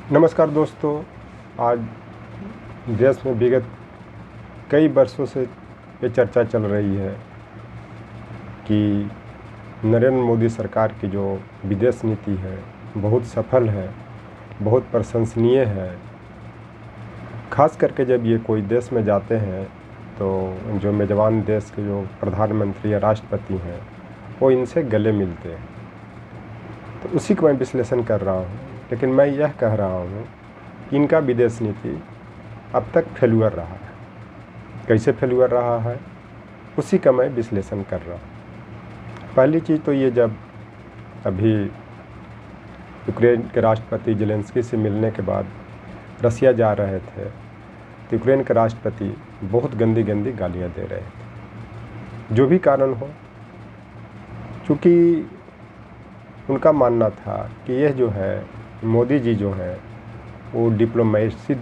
नमस्कार दोस्तों। आज देश में विगत कई वर्षों से ये चर्चा चल रही है कि नरेंद्र मोदी सरकार की जो विदेश नीति है बहुत सफल है, बहुत प्रशंसनीय है। खास करके जब ये कोई देश में जाते हैं तो जो मेज़बान देश के जो प्रधानमंत्री या राष्ट्रपति हैं वो इनसे गले मिलते हैं। तो उसी का मैं विश्लेषण कर रहा हूँ, लेकिन मैं यह कह रहा हूँ कि इनका विदेश नीति अब तक फेल्यूर रहा है। कैसे फेल्यूर रहा है उसी का मैं विश्लेषण कर रहा हूँ। पहली चीज़ तो ये, जब अभी यूक्रेन के राष्ट्रपति ज़ेलेंस्की से मिलने के बाद रसिया जा रहे थे तो यूक्रेन के राष्ट्रपति बहुत गंदी गंदी गालियाँ दे रहे थे। जो भी कारण हो, चूँकि उनका मानना था कि यह जो है मोदी जी जो है वो डिप्लोमेसी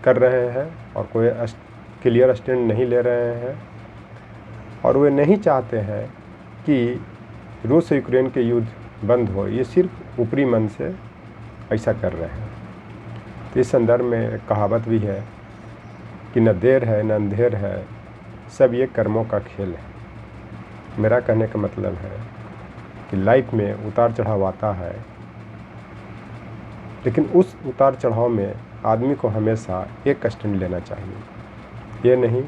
कर रहे हैं और कोई क्लियर स्टैंड नहीं ले रहे हैं, और वे नहीं चाहते हैं कि रूस और यूक्रेन के युद्ध बंद हो। ये सिर्फ ऊपरी मन से ऐसा कर रहे हैं। तो इस संदर्भ में एक कहावत भी है कि न देर है न अंधेर है, सब ये कर्मों का खेल है। मेरा कहने का मतलब है कि लाइफ में उतार चढ़ाव आता है, लेकिन उस उतार चढ़ाव में आदमी को हमेशा एक स्टैंड लेना चाहिए। ये नहीं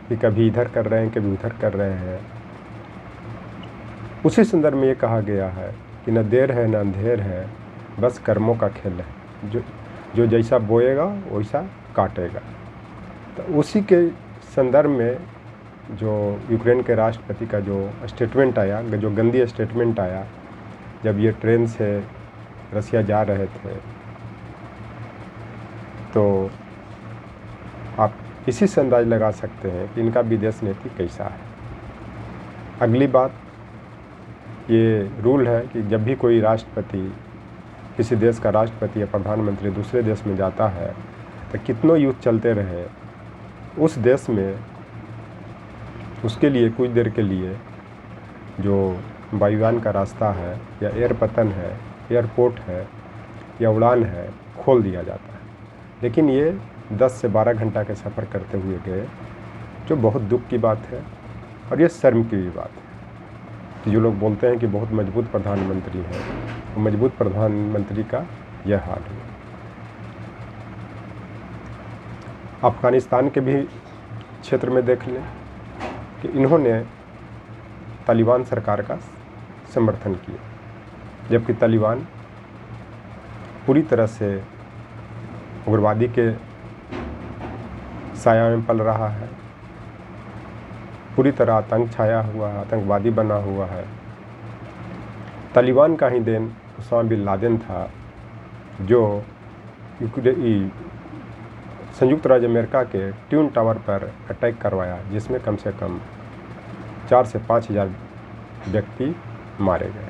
कि कभी इधर कर रहे हैं कभी उधर कर रहे हैं। उसी संदर्भ में ये कहा गया है कि न देर है न अंधेर है, बस कर्मों का खेल है। जो जैसा बोएगा वैसा काटेगा। तो उसी के संदर्भ में जो यूक्रेन के राष्ट्रपति का जो स्टेटमेंट आया, जो गंदी स्टेटमेंट आया जब ये ट्रेन से रसिया जा रहे थे, तो आप इसी से अंदाज लगा सकते हैं कि इनका विदेश नीति कैसा है। अगली बात, ये रूल है कि जब भी कोई राष्ट्रपति, किसी देश का राष्ट्रपति या प्रधानमंत्री दूसरे देश में जाता है तो कितनों युद्ध चलते रहे, उस देश में उसके लिए कुछ देर के लिए जो वायुयान का रास्ता है या एयर पतन है, एयरपोर्ट है या उड़ान है, खोल दिया जाता है। लेकिन ये 10 से 12 घंटा के सफ़र करते हुए गए, जो बहुत दुख की बात है और ये शर्म की भी बात है कि जो लोग बोलते हैं कि बहुत मजबूत प्रधानमंत्री है, तो मजबूत प्रधानमंत्री का यह हाल है। अफ़गानिस्तान के भी क्षेत्र में देख लें कि इन्होंने तालिबान सरकार का समर्थन किया, जबकि तालिबान पूरी तरह से उग्रवादी के साया में पल रहा है, पूरी तरह आतंक छाया हुआ है, आतंकवादी बना हुआ है। तालिबान का ही देन उसामा बिन लादेन था, जो संयुक्त राज्य अमेरिका के ट्विन टावर पर अटैक करवाया, जिसमें कम से कम 4 से 5 हज़ार व्यक्ति मारे गए।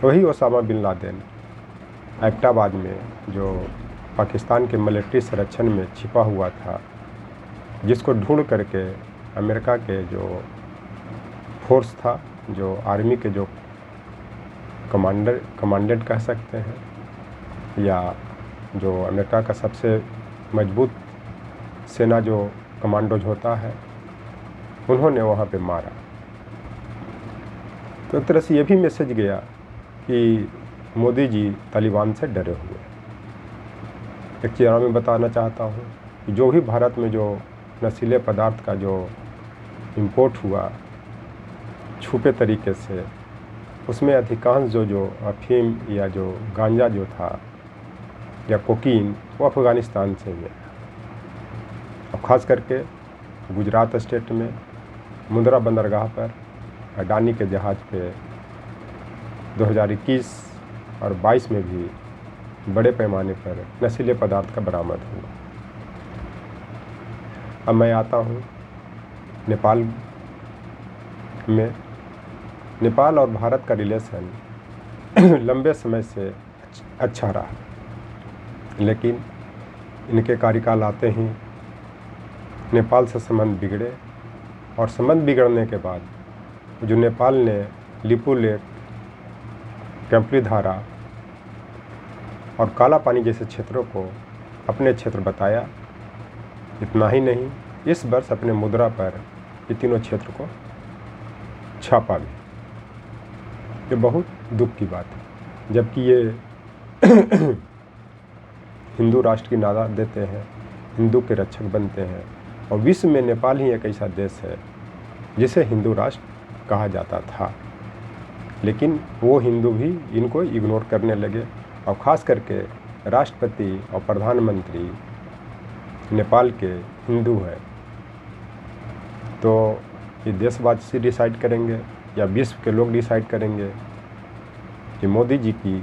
वही उसामा बिन लादेन एबटाबाद में, जो पाकिस्तान के मिलिट्री संरक्षण में छिपा हुआ था, जिसको ढूंढ करके अमेरिका के जो फोर्स था, जो आर्मी के जो कमांडेंट कह सकते हैं, या जो अमेरिका का सबसे मजबूत सेना जो कमांडोज होता है, उन्होंने वहाँ पे मारा। तो एक तरह से ये भी मैसेज गया कि मोदी जी तालिबान से डरे हुए। एक चीज़ और मैं बताना चाहता हूँ कि जो भी भारत में जो नशीले पदार्थ का जो इंपोर्ट हुआ छुपे तरीके से, उसमें अधिकांश जो अफीम या जो गांजा जो था या कोकीन, वो अफ़गानिस्तान से गया। अब ख़ास करके गुजरात स्टेट में मुंद्रा बंदरगाह पर अडानी के जहाज़ पे 2021 और 22 में भी बड़े पैमाने पर नशीले पदार्थ का बरामद हुआ। अब मैं आता हूँ नेपाल में। नेपाल और भारत का रिलेशन लंबे समय से अच्छा रहा, लेकिन इनके कार्यकाल आते ही नेपाल से संबंध बिगड़े, और संबंध बिगड़ने के बाद जो नेपाल ने लिपुलेख, कैंपली धारा और काला पानी जैसे क्षेत्रों को अपने क्षेत्र बताया। इतना ही नहीं, इस वर्ष अपने मुद्रा पर ये तीनों क्षेत्र को छापा भी। ये बहुत दुख की बात है, जबकि ये हिंदू राष्ट्र की नारा देते हैं, हिंदू के रक्षक बनते हैं, और विश्व में नेपाल ही एक ऐसा देश है जिसे हिंदू राष्ट्र कहा जाता था। लेकिन वो हिंदू भी इनको इग्नोर करने लगे, और ख़ास करके राष्ट्रपति और प्रधानमंत्री नेपाल के हिंदू हैं। तो ये देशवासी डिसाइड करेंगे या विश्व के लोग डिसाइड करेंगे कि मोदी जी की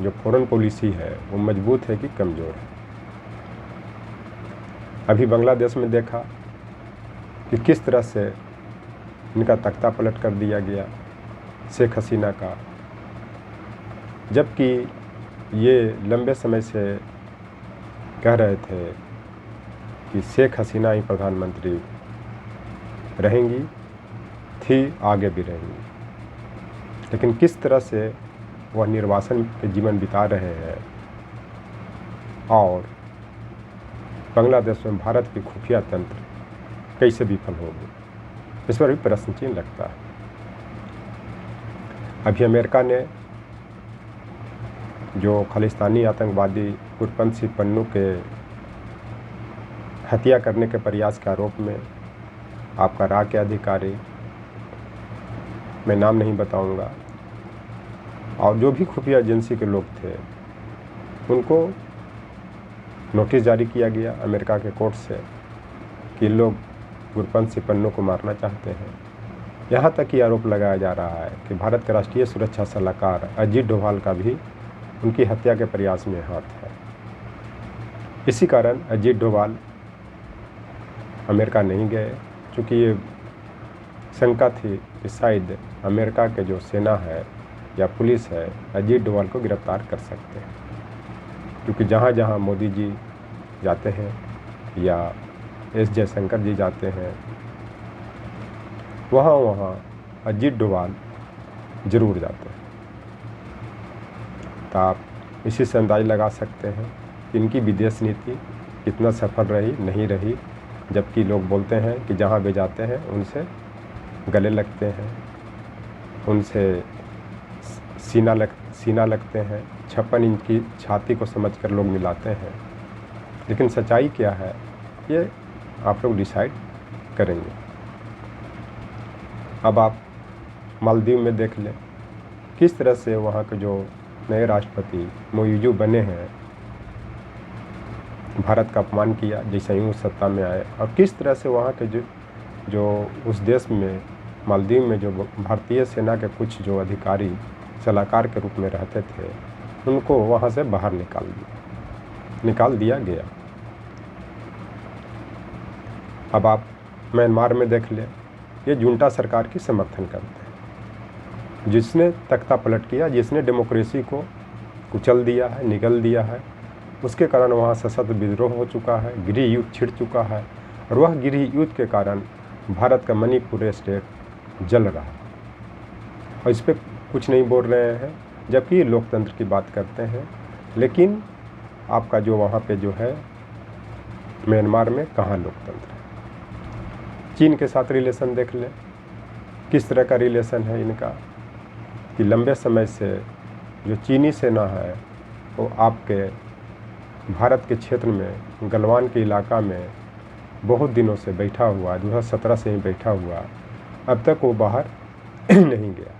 जो फॉरेन पॉलिसी है वो मजबूत है कि कमज़ोर है। अभी बांग्लादेश में देखा कि किस तरह से इनका तख्ता पलट कर दिया गया शेख हसीना का, जबकि ये लंबे समय से कह रहे थे कि शेख हसीना ही प्रधानमंत्री रहेंगी, थी, आगे भी रहेंगी। लेकिन किस तरह से वह निर्वासन के जीवन बिता रहे हैं, और बांग्लादेश में भारत की खुफिया तंत्र कैसे विफल होगी, इस पर भी प्रश्न चिन्ह लगता है। अभी अमेरिका ने जो खालिस्तानी आतंकवादी गुरपंत सिंह पन्नू के हत्या करने के प्रयास के आरोप में आपका रा के अधिकारी, मैं नाम नहीं बताऊंगा, और जो भी खुफिया एजेंसी के लोग थे उनको नोटिस जारी किया गया अमेरिका के कोर्ट से कि लोग गुरपंत सिंह पन्नू को मारना चाहते हैं। यहाँ तक कि आरोप लगाया जा रहा है कि भारत के राष्ट्रीय सुरक्षा सलाहकार अजीत डोभाल का भी उनकी हत्या के प्रयास में हाथ है। इसी कारण अजीत डोभाल अमेरिका नहीं गए, क्योंकि ये शंका थी कि शायद अमेरिका के जो सेना है या पुलिस है अजीत डोभाल को गिरफ्तार कर सकते हैं, क्योंकि जहाँ जहाँ मोदी जी जाते हैं या एस जयशंकर जी जाते हैं वहाँ वहाँ अजीत डोभाल जरूर जाते हैं। तो आप इसी से अंदाज़ा लगा सकते हैं कि इनकी विदेश नीति कितना सफल रही नहीं रही, जबकि लोग बोलते हैं कि जहाँ भी जाते हैं उनसे गले लगते हैं, उनसे सीना लगते हैं, 56 इंच की छाती को समझकर लोग मिलाते हैं। लेकिन सच्चाई क्या है ये आप लोग डिसाइड करेंगे। अब आप मालदीव में देख लें किस तरह से वहाँ के जो नए राष्ट्रपति मोइजू बने हैं भारत का अपमान किया जैसे यूँ सत्ता में आए, और किस तरह से वहाँ के जो उस देश में मालदीव में जो भारतीय सेना के कुछ जो अधिकारी सलाहकार के रूप में रहते थे उनको वहाँ से बाहर निकाल दिया गया। अब आप म्यांमार में देख लें, ये जुंटा सरकार की समर्थन करते हैं, जिसने तख्ता पलट किया, जिसने डेमोक्रेसी को कुचल दिया है, निगल दिया है। उसके कारण वहाँ सशस्त्र विद्रोह हो चुका है, गृह युद्ध छिड़ चुका है, और वह गृह युद्ध के कारण भारत का मणिपुर स्टेट जल रहा है, और इस पर कुछ नहीं बोल रहे हैं, जबकि लोकतंत्र की बात करते हैं। लेकिन आपका जो वहाँ पे जो है म्यांमार में कहाँ लोकतंत्र है। चीन के साथ रिलेशन देख लें, किस तरह का रिलेशन है इनका, कि लंबे समय से जो चीनी सेना है वो आपके भारत के क्षेत्र में गलवान के इलाका में बहुत दिनों से बैठा हुआ, 2017 से ही बैठा हुआ, अब तक वो बाहर नहीं गया।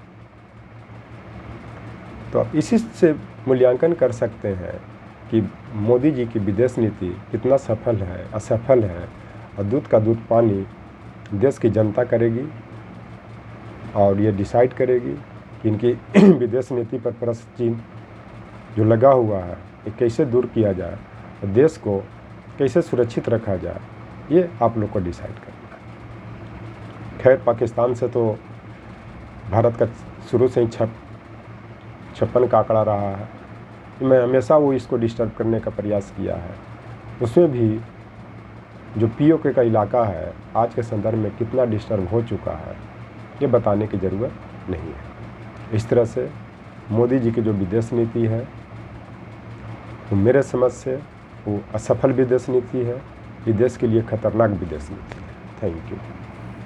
तो आप इसी से मूल्यांकन कर सकते हैं कि मोदी जी की विदेश नीति कितना सफल है असफल है, और दूध का दूध पानी देश की जनता करेगी, और ये डिसाइड करेगी कि इनकी विदेश नीति पर प्रश्न चिन्ह जो लगा हुआ है ये कैसे दूर किया जाए, और देश को कैसे सुरक्षित रखा जाए, ये आप लोग को डिसाइड करना है। खैर, पाकिस्तान से तो भारत का शुरू से ही 56 का आंकड़ा रहा है। मैं हमेशा वो इसको डिस्टर्ब करने का प्रयास किया है। उसमें भी जो पीओके का इलाका है आज के संदर्भ में कितना डिस्टर्ब हो चुका है ये बताने की ज़रूरत नहीं है। इस तरह से मोदी जी की जो विदेश नीति है तो मेरे समझ से वो असफल विदेश नीति है, ये देश के लिए खतरनाक विदेश नीति है। Thank you.